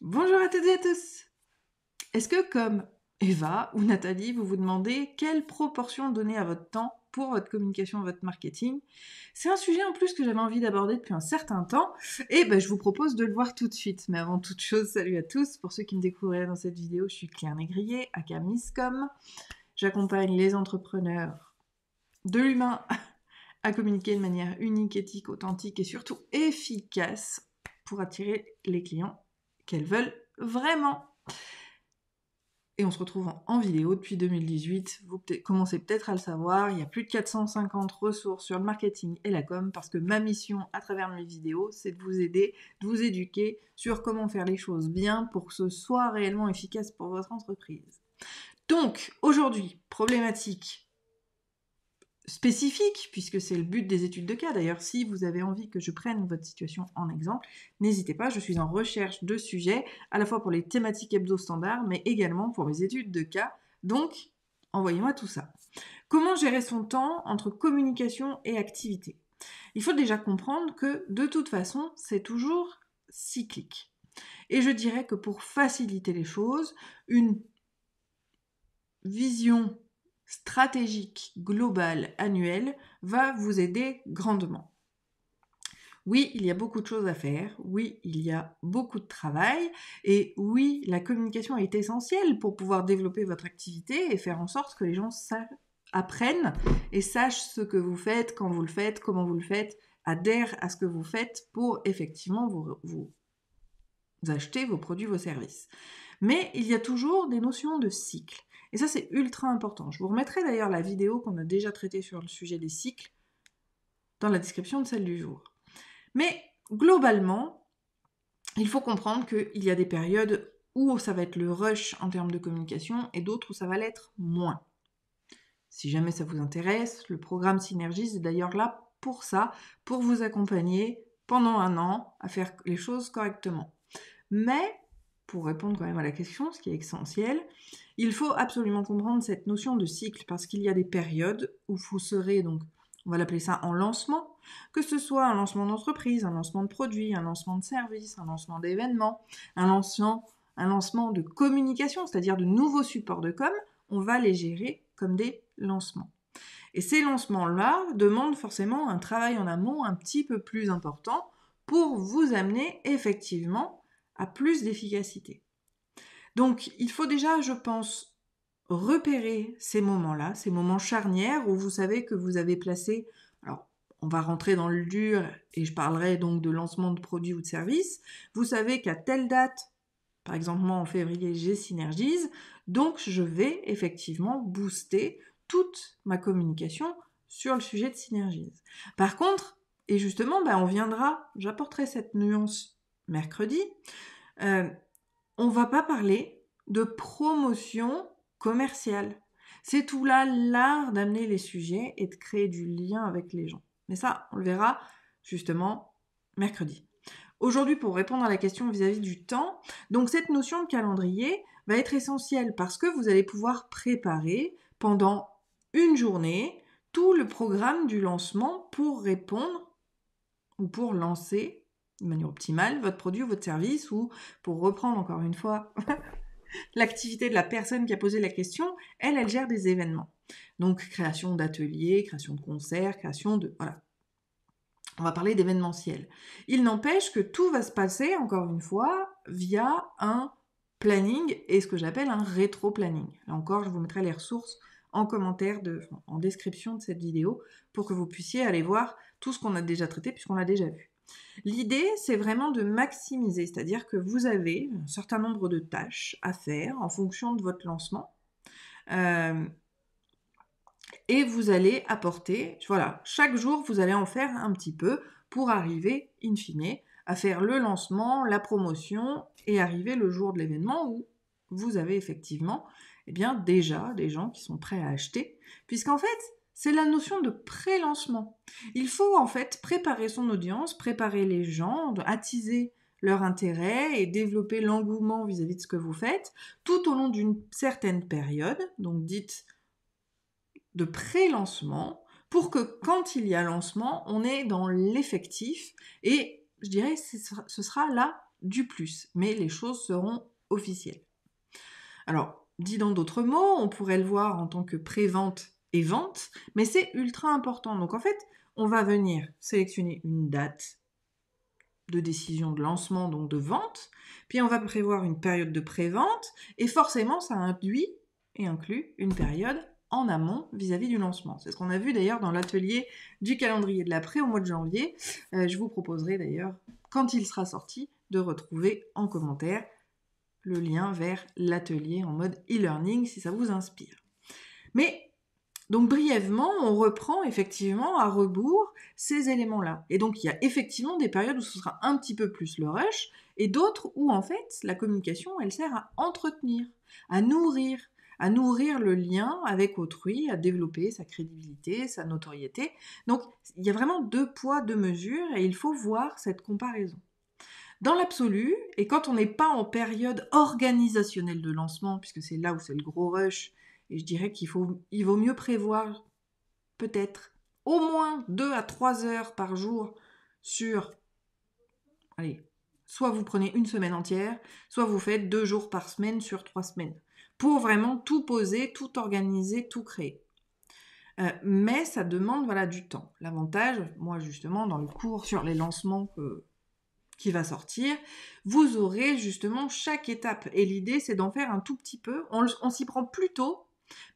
Bonjour à toutes et à tous. Est-ce que, comme Eva ou Nathalie, vous vous demandez quelle proportion donner à votre temps pour votre communication, votre marketing? C'est un sujet en plus que j'avais envie d'aborder depuis un certain temps, et je vous propose de le voir tout de suite. Mais avant toute chose, salut à tous. Pour ceux qui me découvriraient dans cette vidéo, je suis Claire Négrier, aka Misscom. J'accompagne les entrepreneurs de l'humain à communiquer de manière unique, éthique, authentique et surtout efficace pour attirer les clients qu'elles veulent vraiment. Et on se retrouve en vidéo depuis 2018. Vous commencez peut-être à le savoir, il y a plus de 450 ressources sur le marketing et la com, parce que ma mission à travers mes vidéos, c'est de vous aider, de vous éduquer sur comment faire les choses bien pour que ce soit réellement efficace pour votre entreprise. Donc, aujourd'hui, problématique spécifique, puisque c'est le but des études de cas. D'ailleurs, si vous avez envie que je prenne votre situation en exemple, n'hésitez pas, je suis en recherche de sujets, à la fois pour les thématiques hebdo standards, mais également pour mes études de cas. Donc, envoyez-moi tout ça. Comment gérer son temps entre communication et activité? Il faut déjà comprendre que, de toute façon, c'est toujours cyclique. Et je dirais que pour faciliter les choses, une vision stratégique globale annuelle va vous aider grandement. Oui, il y a beaucoup de choses à faire, oui, il y a beaucoup de travail, et oui, la communication est essentielle pour pouvoir développer votre activité et faire en sorte que les gens apprennent et sachent ce que vous faites, quand vous le faites, comment vous le faites, adhèrent à ce que vous faites pour effectivement vous acheter vos produits, vos services. Mais il y a toujours des notions de cycle. Et ça, c'est ultra important. Je vous remettrai d'ailleurs la vidéo qu'on a déjà traitée sur le sujet des cycles dans la description de celle du jour. Mais globalement, il faut comprendre qu'il y a des périodes où ça va être le rush en termes de communication et d'autres où ça va l'être moins. Si jamais ça vous intéresse, le programme Synergies est d'ailleurs là pour ça, pour vous accompagner pendant un an à faire les choses correctement. Mais pour répondre quand même à la question, ce qui est essentiel, il faut absolument comprendre cette notion de cycle, parce qu'il y a des périodes où vous serez, donc, on va l'appeler ça en lancement, que ce soit un lancement d'entreprise, un lancement de produit, un lancement de service, un lancement d'événement, un lancement de communication, c'est-à-dire de nouveaux supports de com, on va les gérer comme des lancements. Et ces lancements-là demandent forcément un travail en amont un petit peu plus important pour vous amener effectivement à plus d'efficacité. Donc, il faut déjà, je pense, repérer ces moments-là, ces moments charnières où vous savez que vous avez placé, alors on va rentrer dans le dur et je parlerai donc de lancement de produits ou de services, vous savez qu'à telle date, par exemple moi en février j'ai Synergies, donc je vais effectivement booster toute ma communication sur le sujet de Synergies. Par contre, et justement, on viendra, j'apporterai cette nuance mercredi, on va pas parler de promotion commerciale. C'est tout là l'art d'amener les sujets et de créer du lien avec les gens. Mais ça, on le verra justement mercredi. Aujourd'hui, pour répondre à la question vis-à-vis du temps, donc cette notion de calendrier va être essentielle parce que vous allez pouvoir préparer pendant une journée tout le programme du lancement pour répondre ou pour lancer de manière optimale votre produit ou votre service, ou pour reprendre encore une fois l'activité de la personne qui a posé la question, elle gère des événements. Donc création d'ateliers, création de concerts, création de... Voilà. On va parler d'événementiel. Il n'empêche que tout va se passer, encore une fois, via un planning et ce que j'appelle un rétro-planning. Là encore, je vous mettrai les ressources en commentaire, en description de cette vidéo, pour que vous puissiez aller voir tout ce qu'on a déjà traité, puisqu'on l'a déjà vu. L'idée, c'est vraiment de maximiser, c'est-à-dire que vous avez un certain nombre de tâches à faire en fonction de votre lancement. Et vous allez apporter, voilà, chaque jour, vous allez en faire un petit peu pour arriver, in fine, à faire le lancement, la promotion et arriver le jour de l'événement où vous avez effectivement, déjà des gens qui sont prêts à acheter, puisqu'en fait, c'est la notion de pré-lancement. Il faut en fait préparer son audience, préparer les gens, attiser leur intérêt et développer l'engouement vis-à-vis de ce que vous faites tout au long d'une certaine période, donc dite de pré-lancement, pour que quand il y a lancement, on est dans l'effectif et je dirais ce sera là du plus, mais les choses seront officielles. Alors, dit dans d'autres mots, on pourrait le voir en tant que pré-vente et vente, mais c'est ultra important. Donc en fait, on va venir sélectionner une date de décision de lancement, donc de vente, puis on va prévoir une période de pré-vente, et forcément ça induit et inclut une période en amont vis-à-vis du lancement. C'est ce qu'on a vu d'ailleurs dans l'atelier du calendrier de l'après au mois de janvier. Je vous proposerai d'ailleurs, quand il sera sorti, de retrouver en commentaire le lien vers l'atelier en mode e-learning si ça vous inspire. Mais donc brièvement, on reprend effectivement à rebours ces éléments-là. Et donc il y a effectivement des périodes où ce sera un petit peu plus le rush, et d'autres où en fait la communication, elle sert à entretenir, à nourrir le lien avec autrui, à développer sa crédibilité, sa notoriété. Donc il y a vraiment 2 poids, 2 mesures, et il faut voir cette comparaison. Dans l'absolu, et quand on n'est pas en période organisationnelle de lancement, puisque c'est là où c'est le gros rush, et je dirais qu'il vaut mieux prévoir peut-être au moins 2 à 3 heures par jour sur, allez, soit vous prenez une semaine entière, soit vous faites 2 jours par semaine sur 3 semaines, pour vraiment tout poser, tout organiser, tout créer. Mais ça demande du temps. L'avantage, moi justement, dans le cours sur les lancements qui va sortir, vous aurez justement chaque étape. Et l'idée, c'est d'en faire un tout petit peu. On s'y prend plus tôt,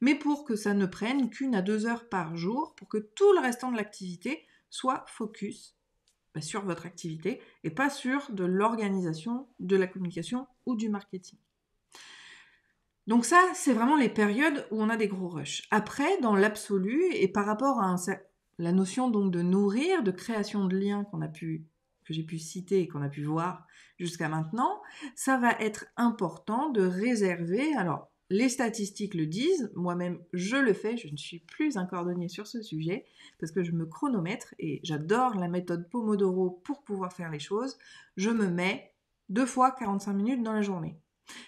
mais pour que ça ne prenne qu'1 à 2 heures par jour, pour que tout le restant de l'activité soit focus sur votre activité et pas sur de l'organisation, de la communication ou du marketing. Donc ça, c'est vraiment les périodes où on a des gros rushs. Après, dans l'absolu, et par rapport à la notion donc de nourrir, de création de liens que j'ai pu citer et qu'on a pu voir jusqu'à maintenant, ça va être important de réserver, alors les statistiques le disent, moi-même je le fais, je ne suis plus un cordonnier sur ce sujet, parce que je me chronomètre et j'adore la méthode Pomodoro pour pouvoir faire les choses, je me mets 2 fois 45 minutes dans la journée.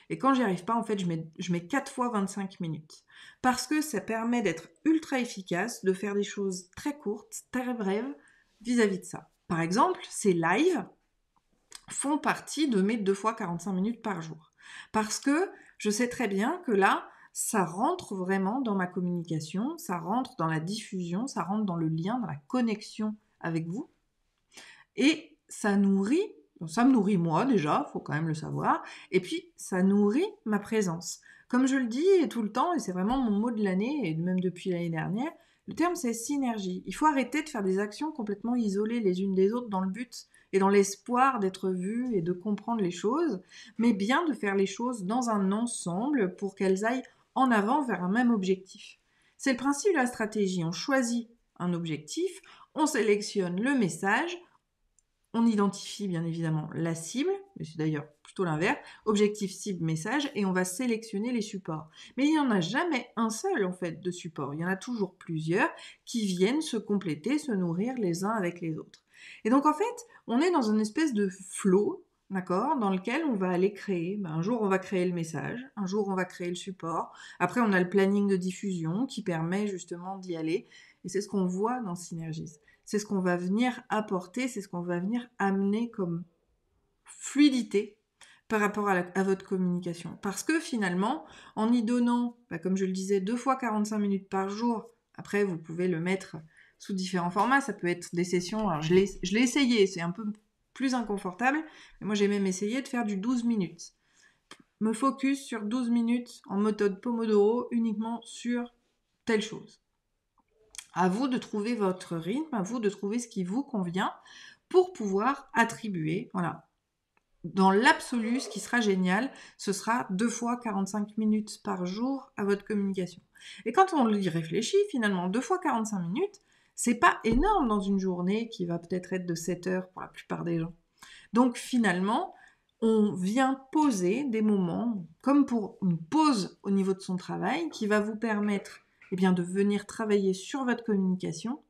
Et quand j'y arrive pas, en fait, je mets 4 fois 25 minutes. Parce que ça permet d'être ultra efficace, de faire des choses très courtes, très brèves, vis-à-vis de ça. Par exemple, ces lives font partie de mes 2 fois 45 minutes par jour. Parce que je sais très bien que là, ça rentre vraiment dans ma communication, ça rentre dans la diffusion, ça rentre dans le lien, dans la connexion avec vous. Et ça me nourrit moi déjà, faut quand même le savoir, et puis ça nourrit ma présence. Comme je le dis tout le temps, et c'est vraiment mon mot de l'année, et même depuis l'année dernière, le terme c'est synergie. Il faut arrêter de faire des actions complètement isolées les unes des autres dans le but et dans l'espoir d'être vu et de comprendre les choses, mais bien de faire les choses dans un ensemble pour qu'elles aillent en avant vers un même objectif. C'est le principe de la stratégie. On choisit un objectif, on sélectionne le message, on identifie bien évidemment la cible, mais c'est d'ailleurs plutôt l'inverse, objectif, cible, message, et on va sélectionner les supports. Mais il n'y en a jamais un seul en fait de support, il y en a toujours plusieurs qui viennent se compléter, se nourrir les uns avec les autres. Et donc en fait, on est dans une espèce de flow, d'accord, dans lequel on va aller créer, un jour on va créer le message, un jour on va créer le support, après on a le planning de diffusion qui permet justement d'y aller, et c'est ce qu'on voit dans Synergies. C'est ce qu'on va venir apporter, c'est ce qu'on va venir amener comme fluidité par rapport à votre communication. Parce que finalement, en y donnant, comme je le disais, 2 fois 45 minutes par jour, après vous pouvez le mettre sous différents formats, ça peut être des sessions, alors je l'ai essayé, c'est un peu plus inconfortable, mais moi j'ai même essayé de faire du 12 minutes. Me focus sur 12 minutes en méthode Pomodoro uniquement sur telle chose. À vous de trouver votre rythme, à vous de trouver ce qui vous convient pour pouvoir attribuer, voilà. Dans l'absolu, ce qui sera génial, ce sera 2 fois 45 minutes par jour à votre communication. Et quand on y réfléchit, finalement, 2 fois 45 minutes, c'est pas énorme dans une journée qui va peut-être être de 7 heures pour la plupart des gens. Donc finalement, on vient poser des moments, comme pour une pause au niveau de son travail, qui va vous permettre de venir travailler sur votre communication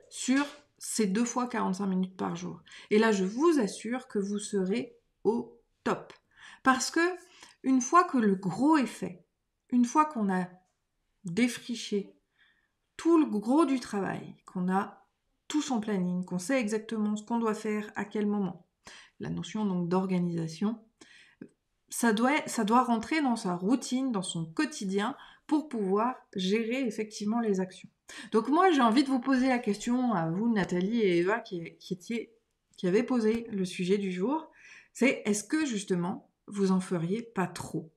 sur ces 2 fois 45 minutes par jour. Et là, je vous assure que vous serez au top. Parce que une fois que le gros est fait, une fois qu'on a défriché tout le gros du travail, qu'on a tout son planning, qu'on sait exactement ce qu'on doit faire à quel moment, la notion donc d'organisation. Ça doit rentrer dans sa routine, dans son quotidien, pour pouvoir gérer effectivement les actions. Donc moi, j'ai envie de vous poser la question à vous, Nathalie et Eva, qui avez posé le sujet du jour, c'est est-ce que justement, vous en feriez pas trop ?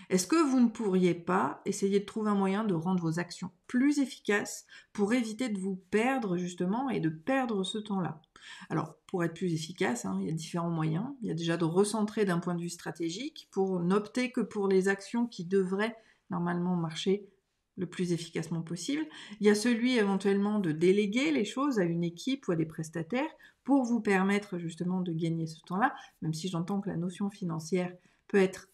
Est-ce que vous ne pourriez pas essayer de trouver un moyen de rendre vos actions plus efficaces pour éviter de vous perdre justement et de perdre ce temps-là ? Alors, pour être plus efficace, il y a différents moyens. Il y a déjà de recentrer d'un point de vue stratégique pour n'opter que pour les actions qui devraient normalement marcher le plus efficacement possible. Il y a celui éventuellement de déléguer les choses à une équipe ou à des prestataires pour vous permettre justement de gagner ce temps-là, même si j'entends que la notion financière peut être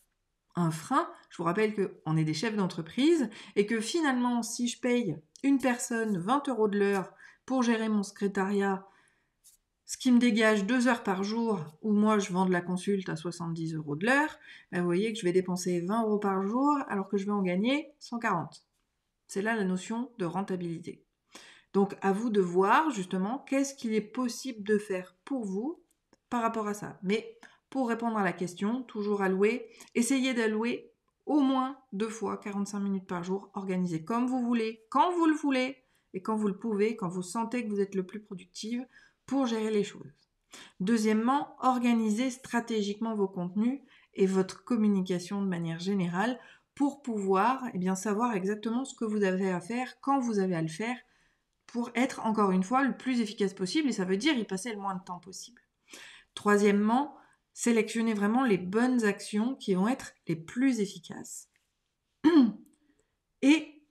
un frein. Je vous rappelle qu'on est des chefs d'entreprise et que finalement, si je paye une personne 20 € de l'heure pour gérer mon secrétariat, ce qui me dégage 2 heures par jour, où moi je vends de la consulte à 70 € de l'heure, vous voyez que je vais dépenser 20 € par jour alors que je vais en gagner 140. C'est là la notion de rentabilité. Donc à vous de voir justement qu'est-ce qu'il est possible de faire pour vous par rapport à ça. Mais pour répondre à la question, toujours essayez d'allouer au moins 2 fois 45 minutes par jour, organisez comme vous voulez, quand vous le voulez et quand vous le pouvez, quand vous sentez que vous êtes le plus productive pour gérer les choses. Deuxièmement, organisez stratégiquement vos contenus et votre communication de manière générale pour pouvoir savoir exactement ce que vous avez à faire, quand vous avez à le faire, pour être encore une fois le plus efficace possible, et ça veut dire y passer le moins de temps possible. Troisièmement, sélectionnez vraiment les bonnes actions qui vont être les plus efficaces. Et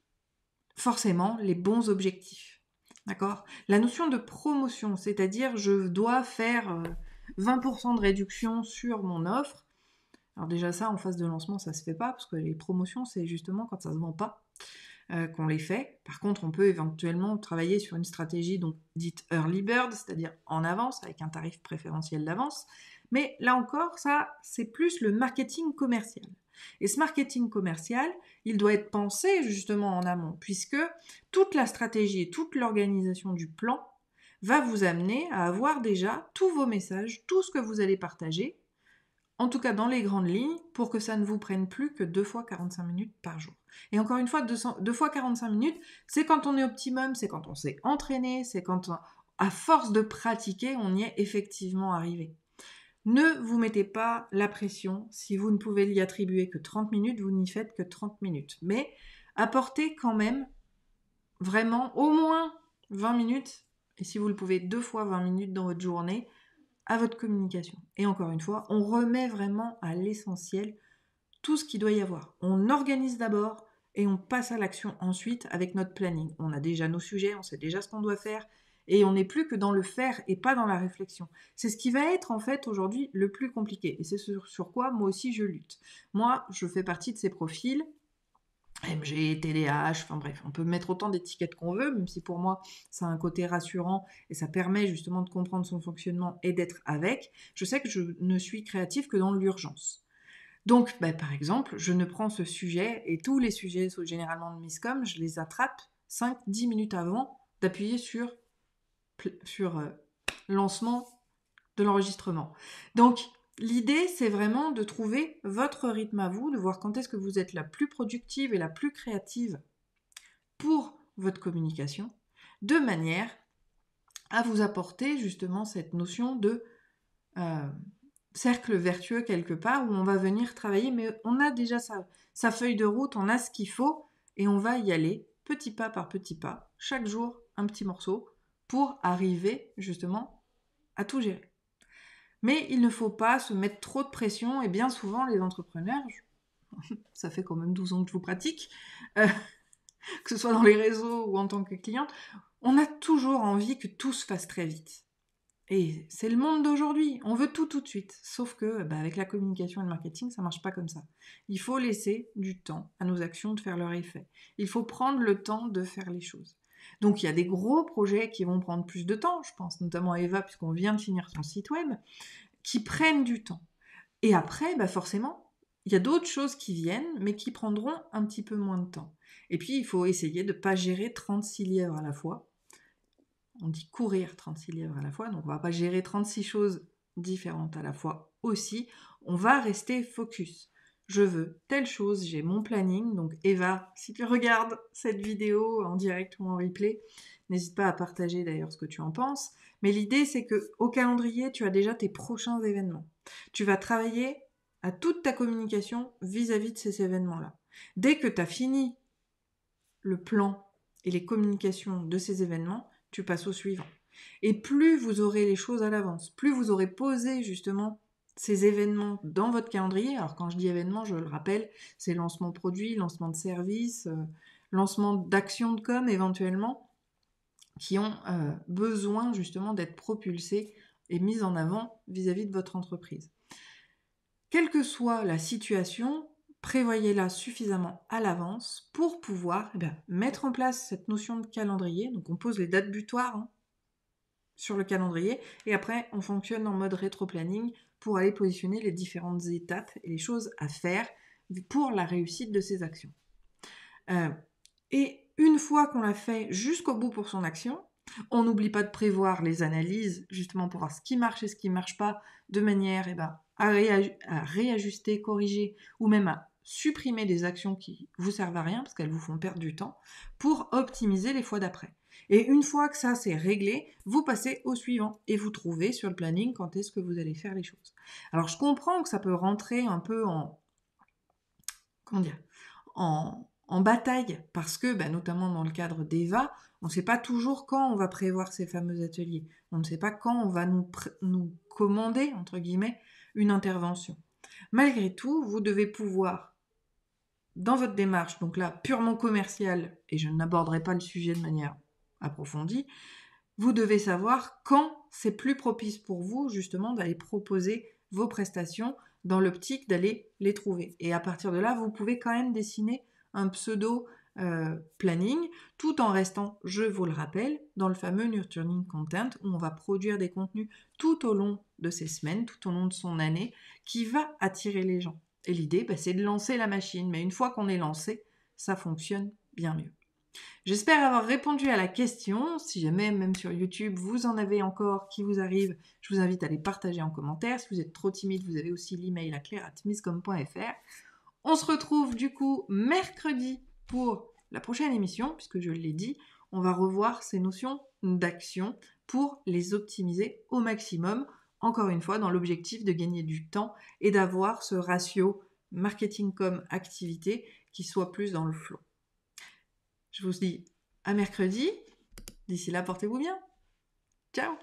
forcément, les bons objectifs. D'accord ? La notion de promotion, c'est-à-dire je dois faire 20% de réduction sur mon offre. Alors déjà ça, en phase de lancement, ça se fait pas, parce que les promotions, c'est justement quand ça se vend pas qu'on les fait. Par contre, on peut éventuellement travailler sur une stratégie donc dite early bird, c'est-à-dire en avance, avec un tarif préférentiel d'avance. Mais là encore, ça, c'est plus le marketing commercial. Et ce marketing commercial, il doit être pensé justement en amont, puisque toute la stratégie et toute l'organisation du plan va vous amener à avoir déjà tous vos messages, tout ce que vous allez partager, en tout cas dans les grandes lignes, pour que ça ne vous prenne plus que 2 fois 45 minutes par jour. Et encore une fois, 2 fois 45 minutes, c'est quand on est optimum, c'est quand on s'est entraîné, c'est quand, à force de pratiquer, on y est effectivement arrivé. Ne vous mettez pas la pression. Si vous ne pouvez y attribuer que 30 minutes, vous n'y faites que 30 minutes. Mais apportez quand même vraiment au moins 20 minutes, et si vous le pouvez 2 fois 20 minutes dans votre journée, à votre communication. Et encore une fois, on remet vraiment à l'essentiel tout ce qu'il doit y avoir. On organise d'abord et on passe à l'action ensuite avec notre planning. On a déjà nos sujets, on sait déjà ce qu'on doit faire et on n'est plus que dans le faire et pas dans la réflexion. C'est ce qui va être en fait aujourd'hui le plus compliqué et c'est sur quoi moi aussi je lutte. Moi, je fais partie de ces profils MG, TDAH, enfin bref, on peut mettre autant d'étiquettes qu'on veut, même si pour moi, ça a un côté rassurant et ça permet justement de comprendre son fonctionnement et d'être avec. Je sais que je ne suis créative que dans l'urgence. Donc, par exemple, je ne prends ce sujet, et tous les sujets, généralement de Miscom, je les attrape 5-10 minutes avant d'appuyer sur lancement de l'enregistrement. Donc, l'idée, c'est vraiment de trouver votre rythme à vous, de voir quand est-ce que vous êtes la plus productive et la plus créative pour votre communication, de manière à vous apporter justement cette notion de cercle vertueux quelque part où on va venir travailler, mais on a déjà sa feuille de route, on a ce qu'il faut et on va y aller petit pas par petit pas, chaque jour un petit morceau pour arriver justement à tout gérer. Mais il ne faut pas se mettre trop de pression et bien souvent les entrepreneurs, ça fait quand même 12 ans que je vous pratique, que ce soit dans les réseaux ou en tant que cliente, on a toujours envie que tout se fasse très vite. Et c'est le monde d'aujourd'hui, on veut tout de suite. Sauf que avec la communication et le marketing, ça ne marche pas comme ça. Il faut laisser du temps à nos actions de faire leur effet. Il faut prendre le temps de faire les choses. Donc il y a des gros projets qui vont prendre plus de temps, je pense notamment à Eva, puisqu'on vient de finir son site web, qui prennent du temps. Et après, forcément, il y a d'autres choses qui viennent, mais qui prendront un petit peu moins de temps. Et puis, il faut essayer de ne pas gérer 36 lièvres à la fois. On dit courir 36 lièvres à la fois, donc on ne va pas gérer 36 choses différentes à la fois aussi. On va rester focus. Je veux telle chose, j'ai mon planning. Donc Eva, si tu regardes cette vidéo en direct ou en replay, n'hésite pas à partager d'ailleurs ce que tu en penses. Mais l'idée, c'est que au calendrier, tu as déjà tes prochains événements. Tu vas travailler à toute ta communication vis-à-vis de ces événements-là. Dès que tu as fini le plan et les communications de ces événements, tu passes au suivant. Et plus vous aurez les choses à l'avance, plus vous aurez posé justement ces événements dans votre calendrier. Alors quand je dis événements, je le rappelle, c'est lancement de produit, lancement de service, lancement d'actions de com éventuellement, qui ont besoin justement d'être propulsés et mis en avant vis-à-vis de votre entreprise. Quelle que soit la situation, prévoyez-la suffisamment à l'avance pour pouvoir mettre en place cette notion de calendrier. Donc on pose les dates butoirs sur le calendrier et après on fonctionne en mode rétro-planning pour aller positionner les différentes étapes et les choses à faire pour la réussite de ces actions. Et une fois qu'on l'a fait jusqu'au bout pour son action, on n'oublie pas de prévoir les analyses justement pour voir ce qui marche et ce qui ne marche pas de manière à réajuster, corriger ou même à supprimer des actions qui vous servent à rien parce qu'elles vous font perdre du temps pour optimiser les fois d'après. Et une fois que ça c'est réglé, vous passez au suivant et vous trouvez sur le planning quand est-ce que vous allez faire les choses. Alors je comprends que ça peut rentrer un peu en bataille parce que, notamment dans le cadre d'Eva, on ne sait pas toujours quand on va prévoir ces fameux ateliers. On ne sait pas quand on va nous commander, entre guillemets, une intervention. Malgré tout, vous devez pouvoir, dans votre démarche, donc là, purement commerciale, et je n'aborderai pas le sujet de manière approfondie, vous devez savoir quand c'est plus propice pour vous, justement, d'aller proposer vos prestations dans l'optique d'aller les trouver. Et à partir de là, vous pouvez quand même dessiner un pseudo planning, tout en restant, je vous le rappelle, dans le fameux nurturing content, où on va produire des contenus tout au long de ces semaines, tout au long de son année, qui va attirer les gens. Et l'idée, c'est de lancer la machine. Mais une fois qu'on est lancé, ça fonctionne bien mieux. J'espère avoir répondu à la question. Si jamais, même sur YouTube, vous en avez encore qui vous arrivent, je vous invite à les partager en commentaire. Si vous êtes trop timide, vous avez aussi l'email à claire@miscom.fr. On se retrouve du coup mercredi pour la prochaine émission, puisque je l'ai dit, on va revoir ces notions d'action pour les optimiser au maximum, encore une fois, dans l'objectif de gagner du temps et d'avoir ce ratio marketing comme activité qui soit plus dans le flow. Je vous dis à mercredi. D'ici là, portez-vous bien. Ciao!